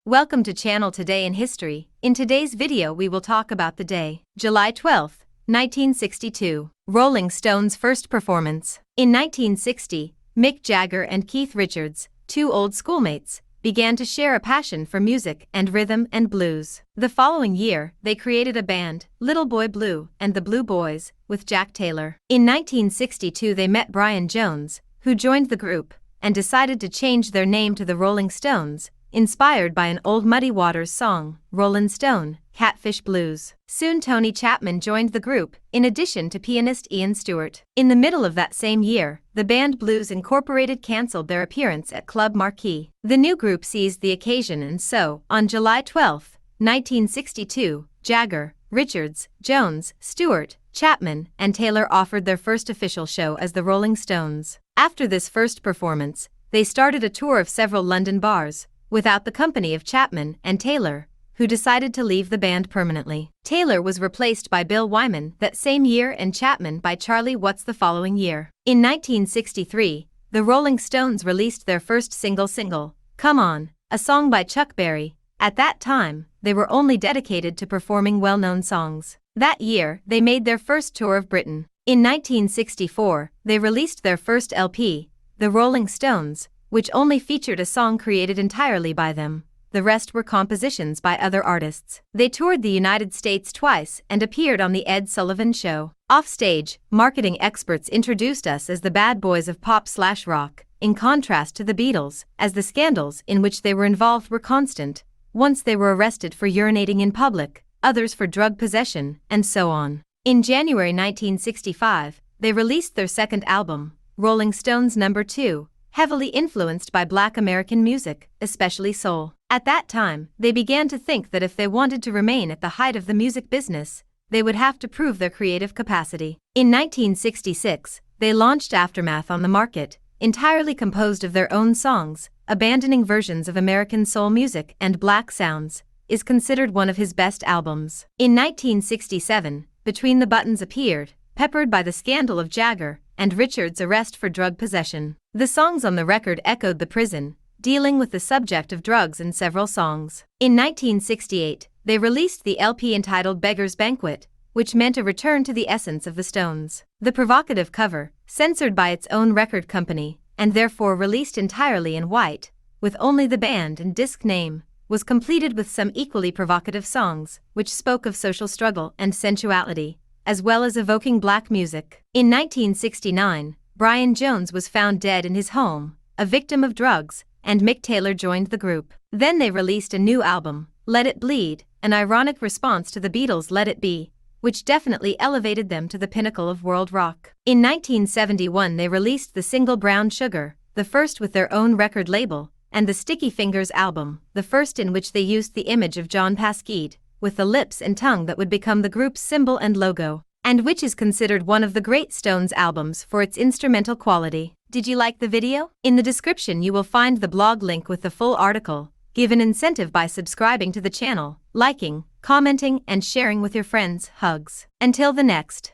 Welcome to Channel Today in History. In today's video we will talk about the day, July 12, 1962, Rolling Stones' first performance. In 1960, Mick Jagger and Keith Richards, two old schoolmates, began to share a passion for music and rhythm and blues. The following year, they created a band, Little Boy Blue and the Blue Boys, with Jack Taylor. In 1962 they met Brian Jones, who joined the group, and decided to change their name to the Rolling Stones, inspired by an old Muddy Waters song, Rollin' Stone, Catfish Blues. Soon Tony Chapman joined the group, in addition to pianist Ian Stewart. In the middle of that same year, the band Blues Incorporated canceled their appearance at Club Marquee. The new group seized the occasion, and so, on July 12, 1962, Jagger, Richards, Jones, Stewart, Chapman, and Taylor offered their first official show as the Rolling Stones. After this first performance, they started a tour of several London bars, without the company of Chapman and Taylor, who decided to leave the band permanently. Taylor was replaced by Bill Wyman that same year and Chapman by Charlie Watts the following year. In 1963, the Rolling Stones released their first single, Come On, a song by Chuck Berry. At that time, they were only dedicated to performing well-known songs. That year, they made their first tour of Britain. In 1964, they released their first LP, The Rolling Stones, which only featured a song created entirely by them. The rest were compositions by other artists. They toured the United States twice and appeared on The Ed Sullivan Show. Offstage, marketing experts introduced us as the bad boys of pop/rock, in contrast to the Beatles, as the scandals in which they were involved were constant. Once they were arrested for urinating in public, others for drug possession, and so on. In January 1965, they released their second album, Rolling Stones No. 2, heavily influenced by Black American music, especially soul. At that time, they began to think that if they wanted to remain at the height of the music business, they would have to prove their creative capacity. In 1966, they launched Aftermath on the market, entirely composed of their own songs, abandoning versions of American soul music and black sounds, is considered one of his best albums. In 1967, Between the Buttons appeared, peppered by the scandal of Jagger and Richards' arrest for drug possession. The songs on the record echoed the prison, dealing with the subject of drugs in several songs. In 1968, they released the LP entitled Beggar's Banquet, which meant a return to the essence of the Stones. The provocative cover, censored by its own record company, and therefore released entirely in white, with only the band and disc name, was completed with some equally provocative songs, which spoke of social struggle and sensuality, as well as evoking black music. In 1969, Brian Jones was found dead in his home, a victim of drugs, and Mick Taylor joined the group. Then they released a new album, Let It Bleed, an ironic response to the Beatles' Let It Be, which definitely elevated them to the pinnacle of world rock. In 1971 they released the single Brown Sugar, the first with their own record label, and the Sticky Fingers album, the first in which they used the image of John Pasquide, with the lips and tongue that would become the group's symbol and logo, and which is considered one of the great Stones albums for its instrumental quality. Did you like the video? In the description you will find the blog link with the full article. Give an incentive by subscribing to the channel, liking, commenting, and sharing with your friends. Hugs. Until the next.